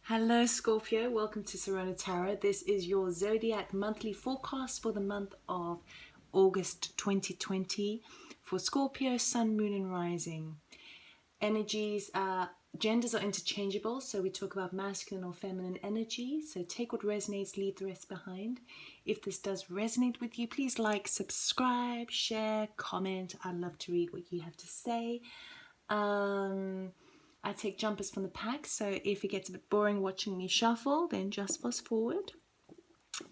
Hello Scorpio, welcome to Serona Tarot. This is your zodiac monthly forecast for the month of August 2020 for Scorpio, Sun, Moon and Rising. Energies, genders are interchangeable, so we talk about masculine or feminine energy. So take what resonates, leave the rest behind. If this does resonate with you, please like, subscribe, share, comment. I'd love to read what you have to say. I take jumpers from the pack, so if it gets a bit boring watching me shuffle, then just fast forward.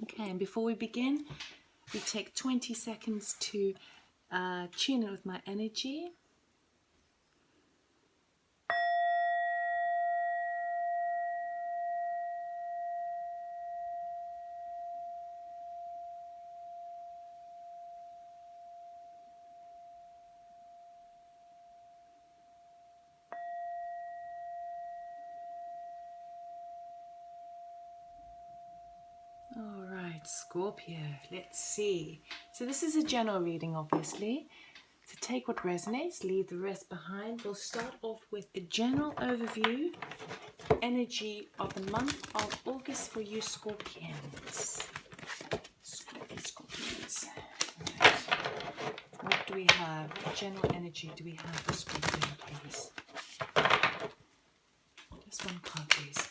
Okay, and before we begin, we take 20 seconds to tune in with my energy. All right, Scorpio, let's see. So this is a general reading, obviously. So take what resonates, leave the rest behind. We'll start off with a general overview, energy of the month of August for you Scorpions. Scorpions. Right. What do we have? What general energy do we have for Scorpio, please? Just one card, please.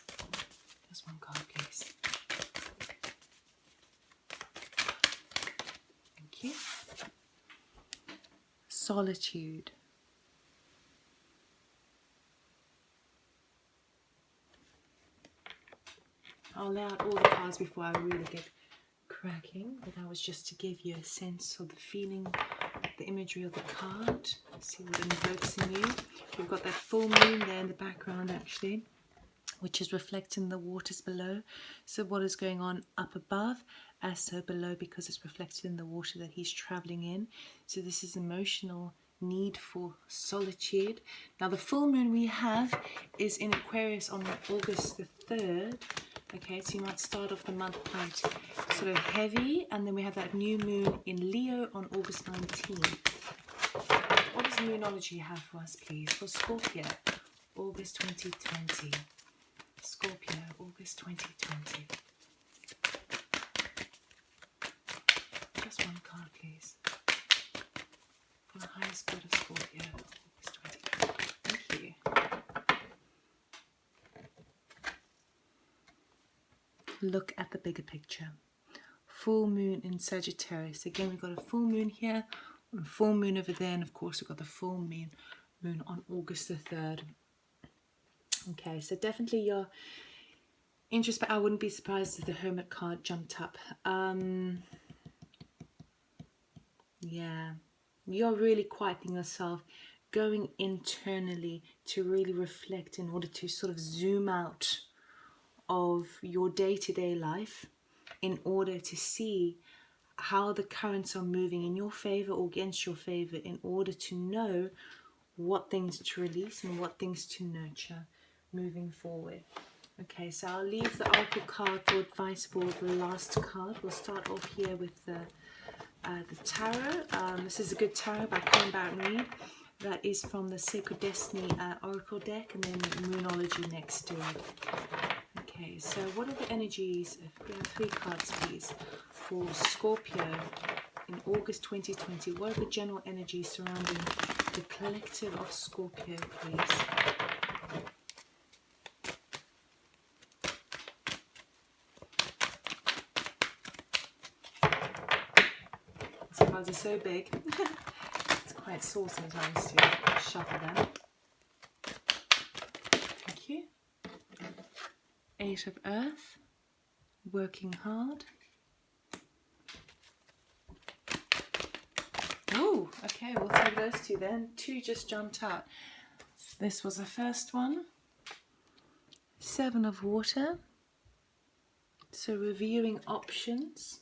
Just one card, please. Thank you. Solitude. I'll lay out all the cards before I really get cracking, but that was just to give you a sense of the feeling, the imagery of the card. See what it invokes in you. We've got that full moon there in the background actually, which is reflecting the waters below. So what is going on up above as so below, because it's reflected in the water that he's traveling in. So this is emotional need for solitude. Now the full moon we have is in Aquarius on August the 3rd. Okay, so you might start off the month quite sort of heavy, and then we have that new moon in Leo on August 19th. What does Moonology have for us, please, for Scorpio, August 2020? Scorpio, August 2020. Just one card, please. For the highest good of Scorpio, August 2020. Thank you. Look at the bigger picture. Full moon in Sagittarius. Again, we've got a full moon here, and a full moon over there, and of course we've got the full moon on August the 3rd. Okay, so definitely your interest, but I wouldn't be surprised if the Hermit card jumped up. Yeah, you're really quieting yourself, going internally to really reflect in order to sort of zoom out of your day-to-day life in order to see how the currents are moving in your favor or against your favor, in order to know what things to release and what things to nurture moving forward. Okay, so I'll leave the Oracle card for advice for the last card. We'll start off here with the Tarot. This is a good Tarot by Colin Barrett-Reed. That is from the Sacred Destiny Oracle deck, and then Moonology next to it. Okay, so what are the energies? We have 3 cards, please, for Scorpio in August 2020. What are the general energies surrounding the collective of Scorpio, please? These cards are so big. It's quite sore sometimes to shuffle them. Thank you. 8 of Earth, working hard. Oh, okay, we'll take those 2 then. 2 just jumped out. This was the first one. 7 of Water. So reviewing options.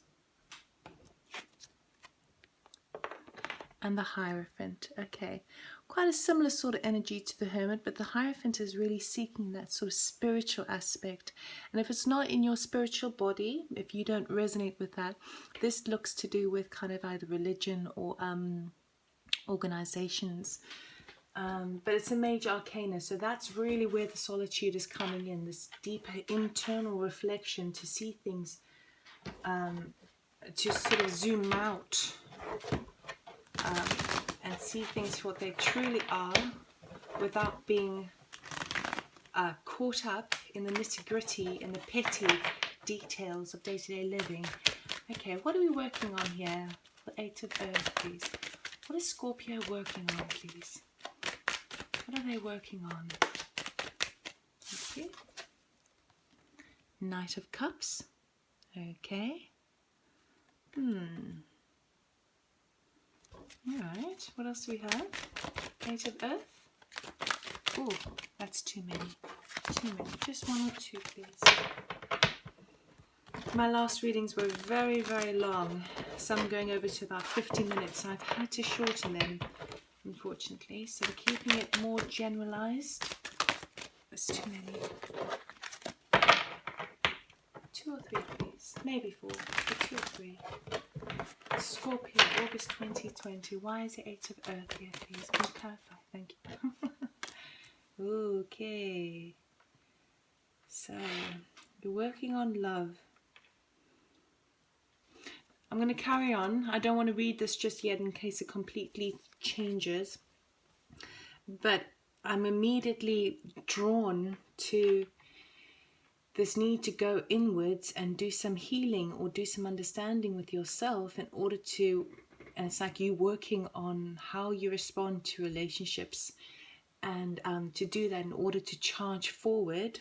And the Hierophant. Okay, quite a similar sort of energy to the Hermit, but the Hierophant is really seeking that sort of spiritual aspect. And if it's not in your spiritual body, if you don't resonate with that, this looks to do with kind of either religion or organizations But it's a major arcana, so that's really where the solitude is coming in, this deeper internal reflection to see things, to sort of zoom out and see things for what they truly are without being caught up in the nitty-gritty and the petty details of day-to-day living. Okay, what are we working on here? The Eight of Earth, please. What is Scorpio working on, please? What are they working on? Thank you. Knight of Cups. Okay. Alright, what else do we have? Eight of Earth. Oh, that's too many. Too many. Just one or two, please. My last readings were very, very long. Some going over to about 50 minutes. I've had to shorten them, unfortunately. So we're keeping it more generalized. That's too many. 2 or 3, please. Maybe 4, but 2 or 3. Scorpio, August 2020. Why is it 8 of Earth here, please? Can you clarify? Thank you. Okay. So, you're working on love. I'm going to carry on. I don't want to read this just yet in case it completely changes. But I'm immediately drawn to this need to go inwards and do some healing or do some understanding with yourself in order to, and it's like you working on how you respond to relationships, and to do that in order to charge forward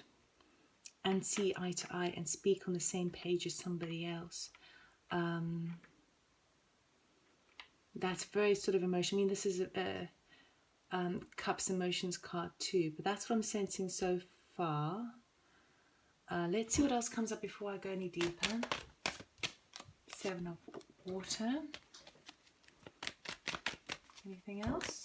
and see eye to eye and speak on the same page as somebody else. That's very sort of emotional. I mean, this is a Cups emotions card too, but that's what I'm sensing so far. Let's see what else comes up before I go any deeper. 7 of Water. Anything else?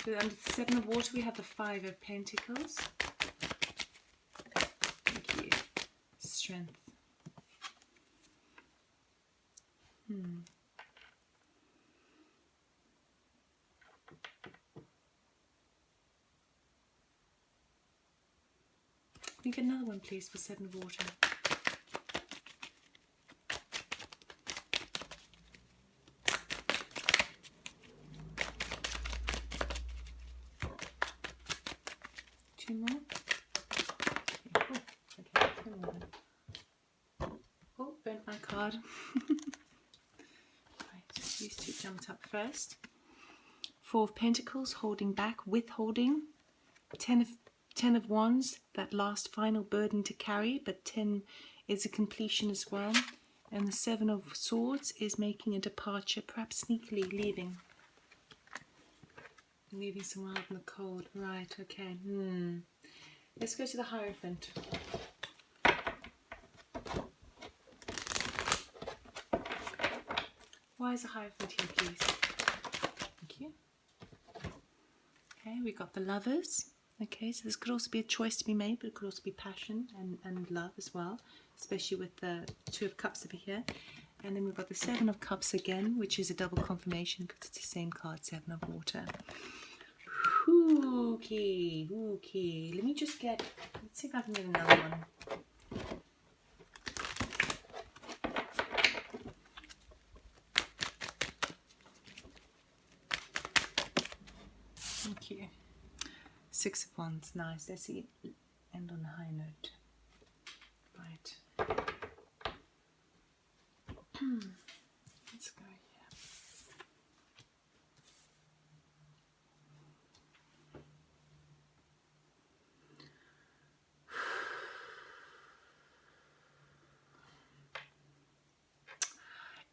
Under the 7 of Water we have the 5 of Pentacles. Thank you. Strength. Can you get another one, please, for 7 of Water? Two more? Oh, okay, 2 more then. Oh, burnt my card. Right, these 2 jumped up first. 4 of Pentacles, holding back, withholding. 10 of Wands, that last final burden to carry, but 10 is a completion as well. And the 7 of Swords is making a departure, perhaps sneakily leaving. Leaving someone out in the cold. Right, okay. Let's go to the Hierophant. Why is the Hierophant here, please? Thank you. Okay, we got the Lovers. Okay, so this could also be a choice to be made, but it could also be passion and love as well, especially with the 2 of Cups over here. And then we've got the 7 of Cups again, which is a double confirmation because it's the same card, 7 of Water. Okay, okay. Let me just get, let's see if I can get another one. Thank you. 6 of Wands, nice. Let's see, end on a high note. Right. Let's go here.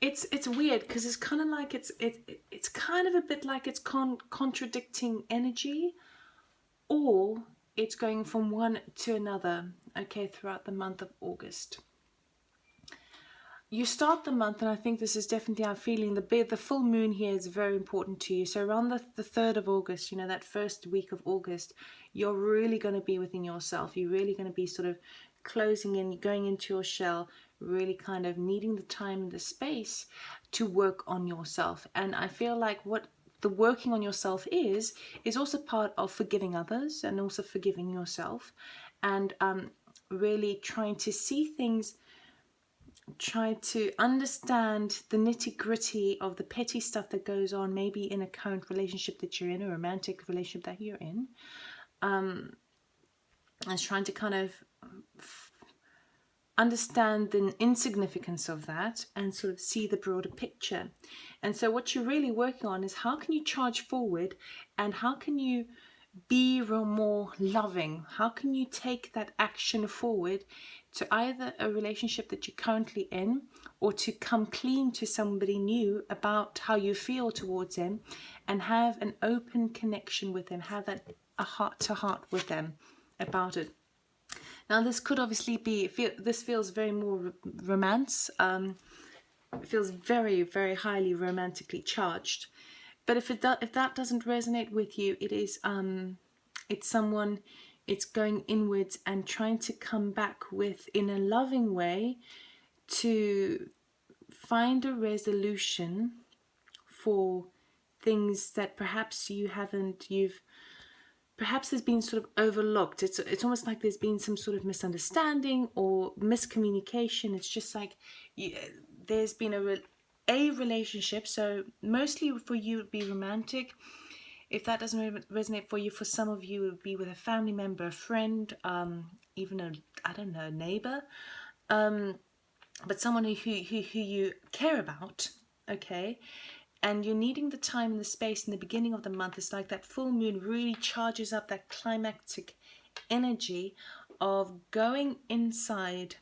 It's weird because it's kind of like it's kind of a bit like it's contradicting energy, or it's going from one to another, okay, throughout the month of August. You start the month, and I think this is definitely our feeling, the full moon here is very important to you. So around the 3rd of August, you know, that first week of August, you're really going to be within yourself. You're really going to be sort of closing in, going into your shell, really kind of needing the time and the space to work on yourself. And I feel like what the working on yourself is also part of forgiving others and also forgiving yourself, and really trying to see things, try to understand the nitty-gritty of the petty stuff that goes on maybe in a current relationship that you're in, a romantic relationship that you're in, and trying to kind of understand the insignificance of that and sort of see the broader picture. And so what you're really working on is how can you charge forward, and how can you be more loving? How can you take that action forward to either a relationship that you're currently in, or to come clean to somebody new about how you feel towards them, and have an open connection with them, have a heart to heart with them about it. Now this could obviously be, this feels very more romance. It feels very, very highly romantically charged. But if that doesn't resonate with you, it is it's someone, it's going inwards and trying to come back with, in a loving way, to find a resolution for things that perhaps perhaps there's been sort of overlooked. It's almost like there's been some sort of misunderstanding or miscommunication. It's just like there's been a relationship. So mostly for you it would be romantic. If that doesn't resonate for you, for some of you it would be with a family member, a friend, even a neighbor, but someone who you care about, okay? And you're needing the time and the space in the beginning of the month. It's like that full moon really charges up that climactic energy of going inside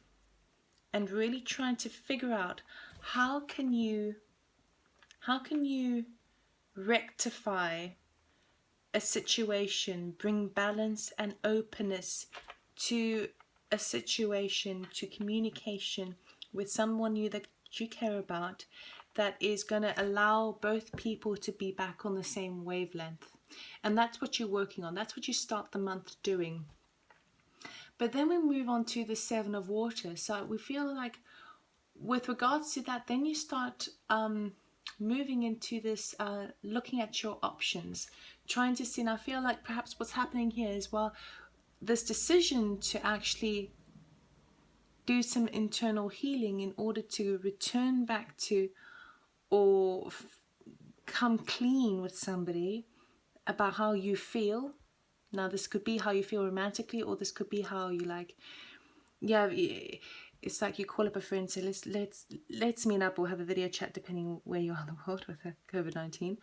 and really trying to figure out how can you rectify a situation, bring balance and openness to a situation, to communication with someone that you care about, that is going to allow both people to be back on the same wavelength. And that's what you're working on. That's what you start the month doing. But then we move on to the Seven of Water. So we feel like with regards to that, then you start moving into this, looking at your options, trying to see, and I feel like perhaps what's happening here is, well, this decision to actually do some internal healing in order to return back to, or come clean with somebody about how you feel. Now this could be how you feel romantically, or this could be how you like, yeah, it's like you call up a friend and say, let's meet up or have a video chat, depending where you are in the world with COVID-19,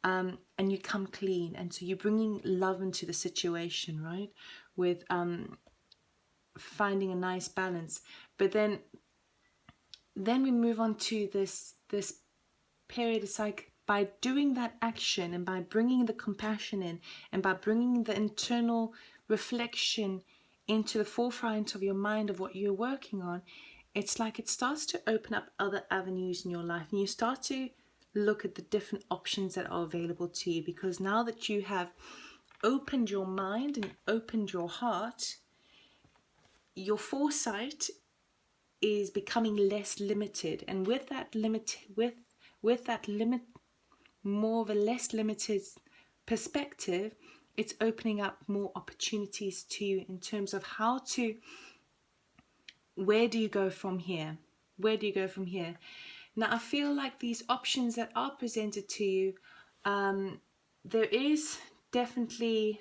and you come clean. And so you're bringing love into the situation, right, with finding a nice balance. But then we move on to this period. It's like, by doing that action and by bringing the compassion in and by bringing the internal reflection into the forefront of your mind of what you're working on, it's like it starts to open up other avenues in your life, and you start to look at the different options that are available to you, because now that you have opened your mind and opened your heart, your foresight is becoming less limited. And with that more of a less limited perspective, it's opening up more opportunities to you in terms of where do you go from here? Where do you go from here? Now, I feel like these options that are presented to you, there is definitely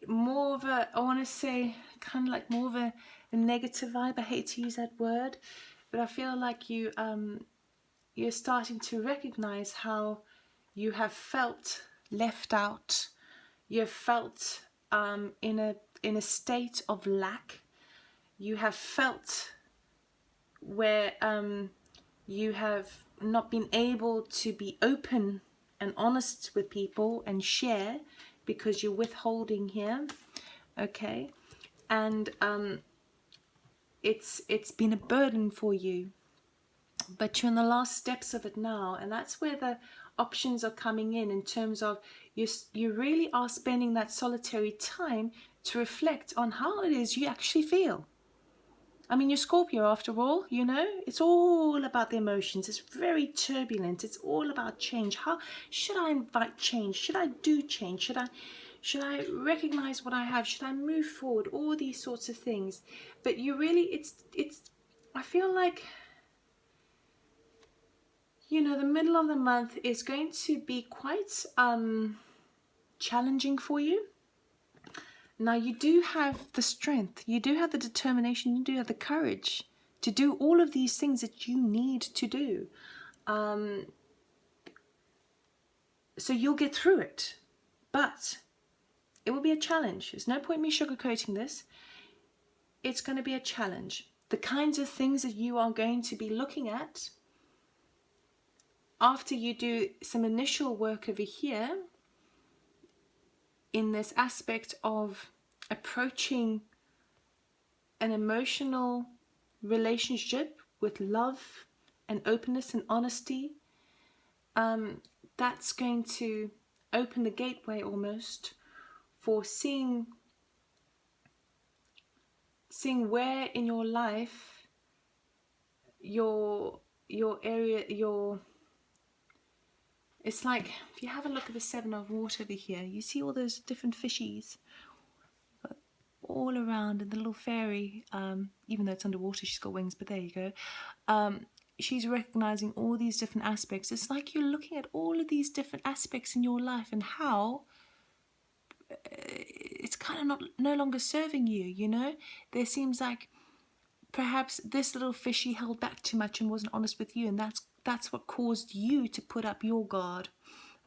more of a, I want to say, kind of like more of a negative vibe. I hate to use that word, but I feel like you're starting to recognize how you have felt left out. You've felt in a state of lack. You have felt where you have not been able to be open and honest with people and share, because you're withholding here, okay? And it's been a burden for you, but you're in the last steps of it now, and that's where the options are coming in terms of you really are spending that solitary time to reflect on how it is you actually feel. I mean, you're Scorpio after all, you know, it's all about the emotions. It's very turbulent. It's all about change. How should I invite change? Should I do change? Should I recognize what I have? Should I move forward? All these sorts of things. But you really, I feel like, you know, the middle of the month is going to be quite challenging for you. Now, you do have the strength, you do have the determination, you do have the courage to do all of these things that you need to do. So you'll get through it, but it will be a challenge. There's no point me sugarcoating this. It's going to be a challenge. The kinds of things that you are going to be looking at after you do some initial work over here in this aspect of approaching an emotional relationship with love and openness and honesty, that's going to open the gateway almost for seeing where in your life your area, it's like, if you have a look at the 7 of water over here, you see all those different fishies all around, and the little fairy, even though it's underwater, she's got wings, but there you go. She's recognizing all these different aspects. It's like you're looking at all of these different aspects in your life and how it's kind of no longer serving you, you know? There seems like perhaps this little fishy held back too much and wasn't honest with you, and that's what caused you to put up your guard.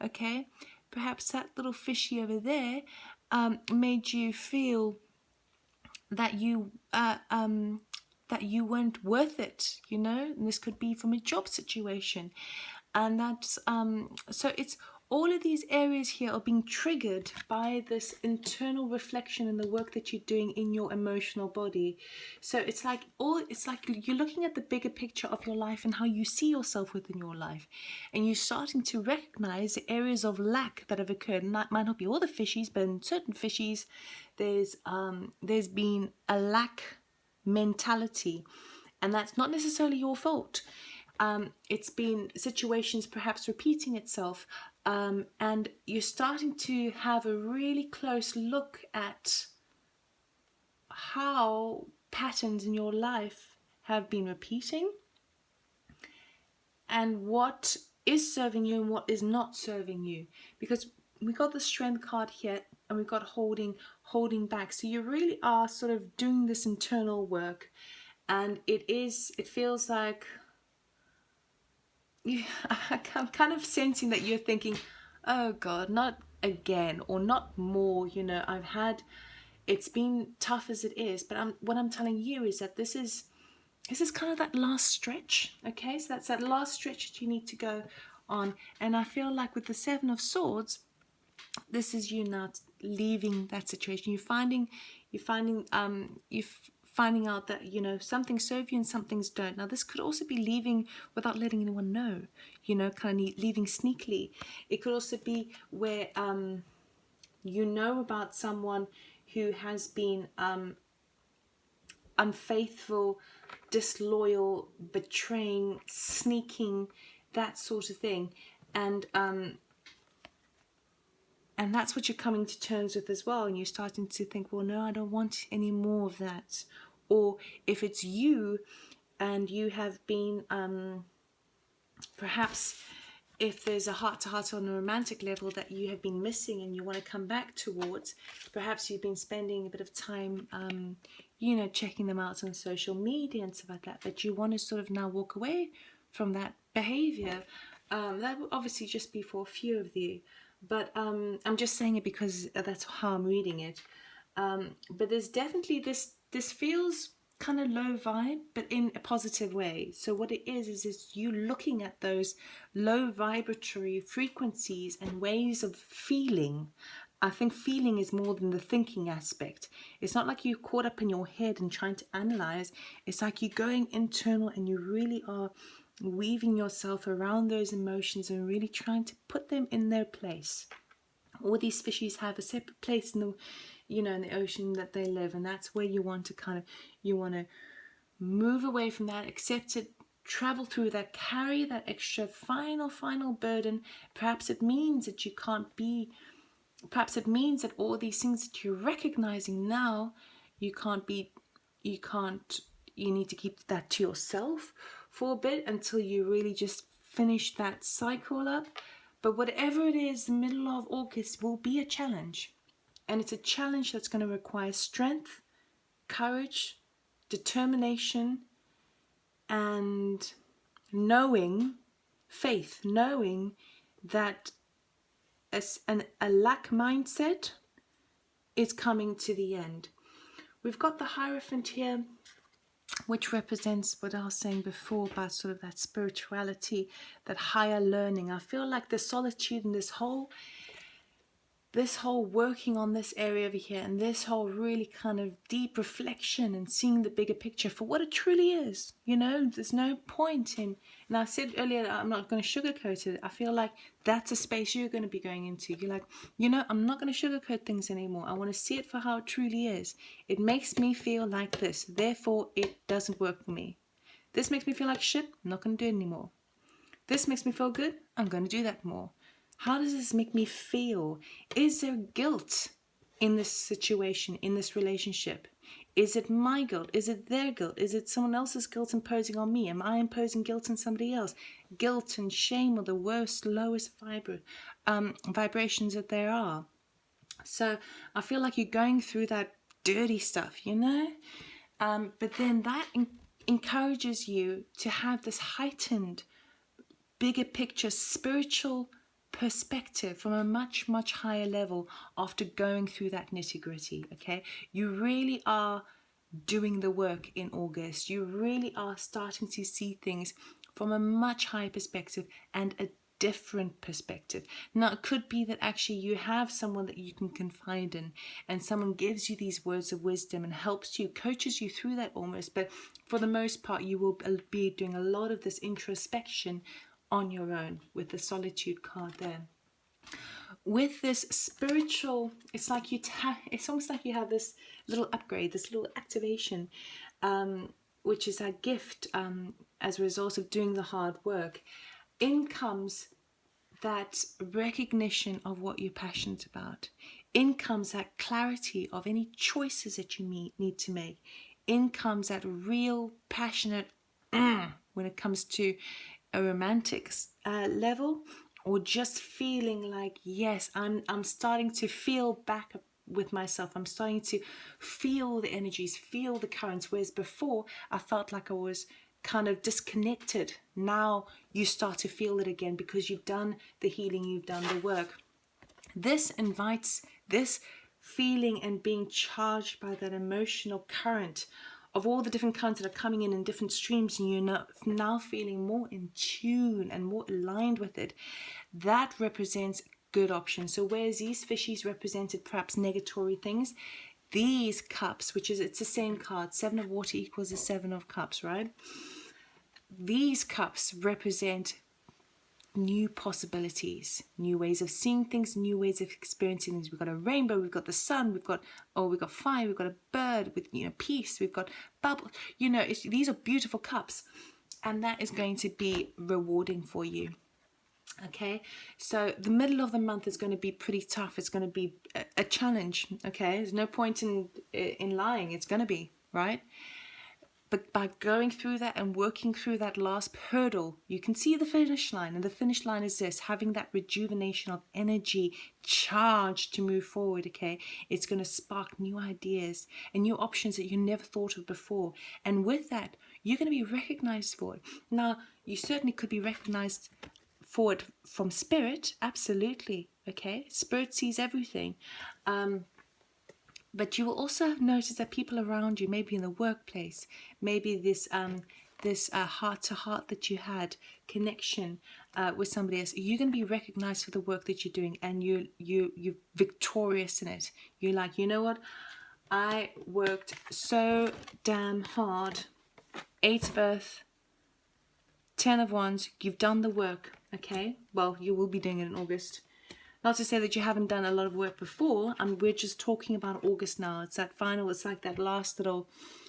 Okay, perhaps that little fishy over there made you feel that you weren't worth it, you know. And this could be from a job situation, and that's so it's all of these areas here are being triggered by this internal reflection and the work that you're doing in your emotional body. So it's like you're looking at the bigger picture of your life and how you see yourself within your life, and you're starting to recognize the areas of lack that have occurred. And that might not be all the fishies, but in certain fishies there's been a lack mentality, and that's not necessarily your fault. It's been situations perhaps repeating itself, and you're starting to have a really close look at how patterns in your life have been repeating and what is serving you and what is not serving you. Because we got the strength card here and we've got holding back. So you really are sort of doing this internal work, and it feels like I'm kind of sensing that you're thinking, oh God, not again, or not more, you know, it's been tough as it is, but what I'm telling you is that this is kind of that last stretch, okay? So that's that last stretch that you need to go on. And I feel like with the 7 of Swords, this is you now leaving that situation. You're finding out that, you know, some things serve you and some things don't. Now, this could also be leaving without letting anyone know, you know, kind of leaving sneakily. It could also be where you know about someone who has been unfaithful, disloyal, betraying, sneaking, that sort of thing. And that's what you're coming to terms with as well. And you're starting to think, well, no, I don't want any more of that. Or if it's you and you have been, perhaps if there's a heart-to-heart on a romantic level that you have been missing and you want to come back towards, perhaps you've been spending a bit of time, you know, checking them out on social media and stuff like that, but you want to sort of now walk away from that behavior. That will obviously just be for a few of you. But I'm just saying it because that's how I'm reading it. But there's definitely this feels kind of low vibe, but in a positive way. So what it is you looking at those low vibratory frequencies and ways of feeling. I think feeling is more than the thinking aspect. It's not like you're caught up in your head and trying to analyze. It's like you're going internal and you really are weaving yourself around those emotions and really trying to put them in their place. All these fishies have a separate place in the, you know, in the ocean that they live, and that's where you want to kind of, you want to move away from that, accept it, travel through that, carry that extra final burden. Perhaps it means that you can't be, perhaps it means that all these things that you're recognizing now, you can't be, you can't, you need to keep that to yourself for a bit until you really just finish that cycle up. But whatever it is, the middle of August will be a challenge. And it's a challenge that's going to require strength, courage, determination, and knowing, faith, knowing that a lack mindset is coming to the end. We've got the Hierophant here, which represents what I was saying before about sort of that spirituality, that higher learning. I feel like the solitude and this whole working on this area over here, and this whole really kind of deep reflection and seeing the bigger picture for what it truly is. You know, there's no point in, and I said earlier that I'm not going to sugarcoat it. I feel like that's a space you're going to be going into. You're like, you know, I'm not going to sugarcoat things anymore. I want to see it for how it truly is. It makes me feel like this, therefore it doesn't work for me. This makes me feel like shit, I'm not going to do it anymore. This makes me feel good, I'm going to do that more. How does this make me feel? Is there guilt in this situation, in this relationship? Is it my guilt? Is it their guilt? Is it someone else's guilt imposing on me? Am I imposing guilt on somebody else? Guilt and shame are the worst, lowest vibrations that there are. So I feel like you're going through that dirty stuff, you know? But then that encourages you to have this heightened, bigger picture, spiritual perspective from a much higher level after going through that nitty-gritty. Okay, you really are doing the work in August. You really are starting to see things from a much higher perspective and a different perspective. Now it could be that actually you have someone that you can confide in, and someone gives you these words of wisdom and helps you, coaches you through that almost, but for the most part you will be doing a lot of this introspection on your own with the solitude card there. With this spiritual, it's like it's almost like you have this little upgrade, this little activation, which is a gift as a result of doing the hard work. In comes that recognition of what you're passionate about. In comes that clarity of any choices that you need to make. In comes that real passionate when it comes to a romantic level, or just feeling like, yes, I'm starting to feel back with myself. I'm starting to feel the energies, feel the currents, whereas before I felt like I was kind of disconnected. Now you start to feel it again because you've done the healing, you've done the work. This invites this feeling and being charged by that emotional current of all the different currents that are coming in different streams, and you're now feeling more in tune and more aligned with it. That represents good options. So whereas these fishies represented perhaps negatory things, these cups, which is, it's the same card, 7 of water equals the 7 of cups, right? These cups represent new possibilities, new ways of seeing things, new ways of experiencing things. We've got a rainbow, we've got the sun, we've got fire, we've got a bird with, you know, peace, we've got bubble, you know, these are beautiful cups, and that is going to be rewarding for you. Okay, so the middle of the month is going to be pretty tough. It's going to be a challenge. Okay, there's no point in lying. It's going to be, right? But by going through that and working through that last hurdle, you can see the finish line. And the finish line is this, having that rejuvenation of energy, charge to move forward, okay? It's going to spark new ideas and new options that you never thought of before. And with that, you're going to be recognized for it. Now, you certainly could be recognized for it from spirit, absolutely, okay? Spirit sees everything. But you will also notice that people around you, maybe in the workplace, maybe this heart-to-heart that you had, connection with somebody else, you're going to be recognized for the work that you're doing, and you're victorious in it. You're like, you know what? I worked so damn hard. 8 of Earth, 10 of Wands, you've done the work, okay? Well, you will be doing it in August. Not to say that you haven't done a lot of work before. We're just talking about August now. It's that final, it's like that last little,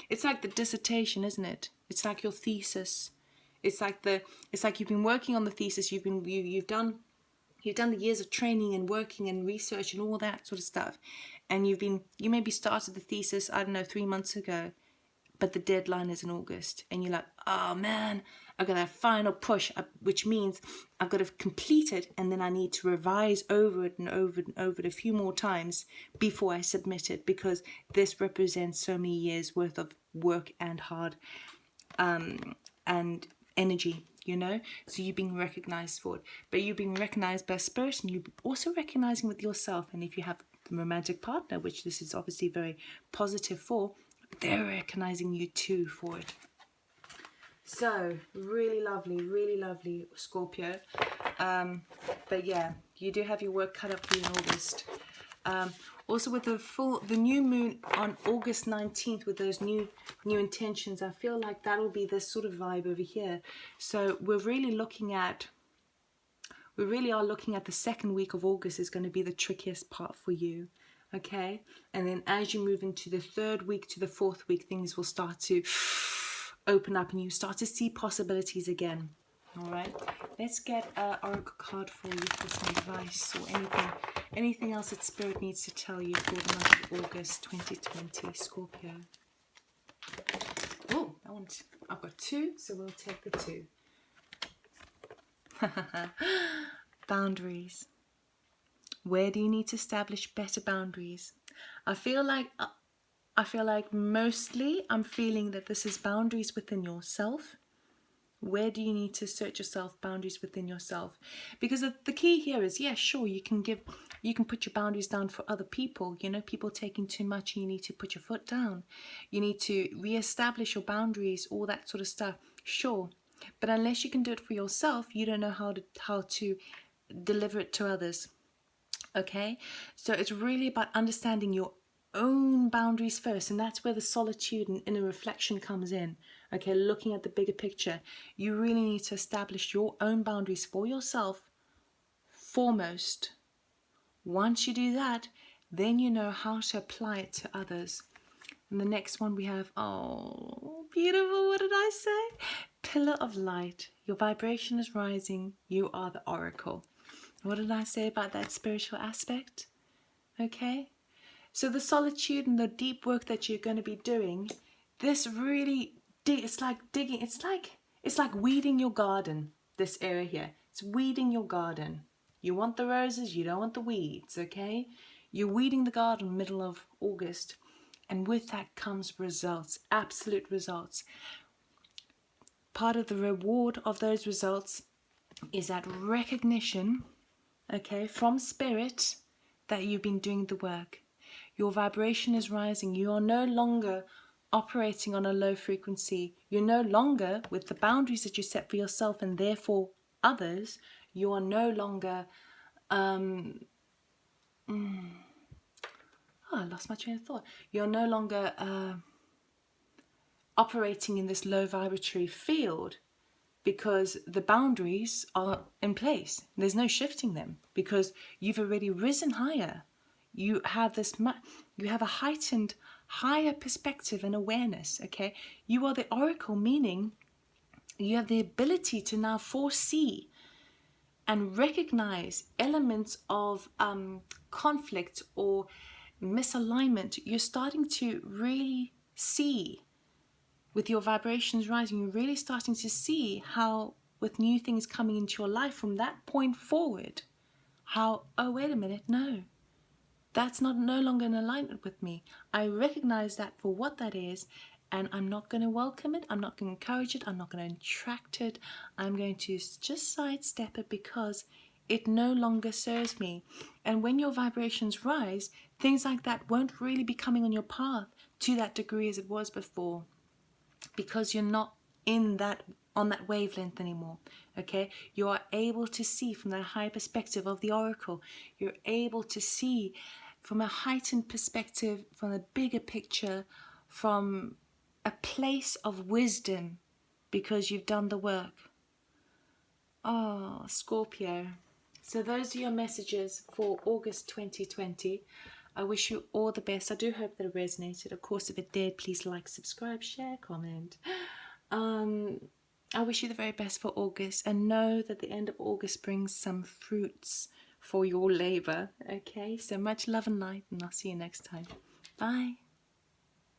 it's like the dissertation, isn't it? It's like your thesis. It's like you've been working on the thesis. You've done the years of training and working and research and all that sort of stuff. And you maybe started the thesis, I don't know, 3 months ago, but the deadline is in August. And you're like, oh man, I've got that final push, which means I've got to complete it, and then I need to revise over it and over and over it a few more times before I submit it, because this represents so many years worth of work and hard and energy, you know. So you're being recognized for it, but you're being recognized by spirit, and you're also recognizing with yourself. And if you have a romantic partner, which this is obviously very positive for, they're recognizing you too for it. So really lovely, Scorpio. But yeah, you do have your work cut up for you in August. Also with the new moon on August 19th, with those new intentions, I feel like that'll be this sort of vibe over here. So we really are looking at the second week of August is going to be the trickiest part for you. Okay, and then as you move into the third week to the fourth week, things will start to open up and you start to see possibilities again. All right, let's get an oracle card for you for some advice or anything else that spirit needs to tell you for the month of August 2020, Scorpio. Oh, I've got 2, so we'll take the 2. Boundaries. Where do you need to establish better boundaries? I feel like mostly I'm feeling that this is boundaries within yourself. Where do you need to search yourself, boundaries within yourself? Because the key here is, yeah, sure, you can put your boundaries down for other people. You know, people taking too much, and you need to put your foot down. You need to reestablish your boundaries, all that sort of stuff. Sure, but unless you can do it for yourself, you don't know how to deliver it to others. Okay, so it's really about understanding your own boundaries first, and that's where the solitude and inner reflection comes in. Okay, looking at the bigger picture, you really need to establish your own boundaries for yourself foremost. Once you do that, then you know how to apply it to others. And the next one we have, oh, beautiful, what did I say? Pillar of light. Your vibration is rising. You are the oracle. What did I say about that spiritual aspect? Okay, so the solitude and the deep work that you're going to be doing, this really, it's like digging, it's like weeding your garden, this area here. It's weeding your garden. You want the roses, you don't want the weeds, okay? You're weeding the garden middle of August, and with that comes results, absolute results. Part of the reward of those results is that recognition, okay, from spirit, that you've been doing the work. Your vibration is rising. You are no longer operating on a low frequency. You're no longer, with the boundaries that you set for yourself and therefore others, you are no longer I lost my train of thought. You're no longer operating in this low vibratory field, because the boundaries are in place. There's no shifting them because you've already risen higher. You have a heightened, higher perspective and awareness, okay? You are the oracle, meaning you have the ability to now foresee and recognize elements of conflict or misalignment. You're starting to really see, with your vibrations rising, you're really starting to see how, with new things coming into your life from that point forward, how, oh, wait a minute, no, that's no longer in alignment with me. I recognize that for what that is, and I'm not going to welcome it. I'm not going to encourage it. I'm not going to attract it. I'm going to just sidestep it because it no longer serves me. And when your vibrations rise, things like that won't really be coming on your path to that degree as it was before, because you're not on that wavelength anymore. Okay, you are able to see from that high perspective of the oracle. You're able to see from a heightened perspective, from a bigger picture, from a place of wisdom, because you've done the work. Oh, Scorpio, So those are your messages for August 2020. I wish you all the best. I do hope that it resonated. Of course, if it did, please like, subscribe, share, comment. I wish you the very best for August, and know that the end of August brings some fruits for your labor. Okay, so much love and light, and I'll see you next time. Bye.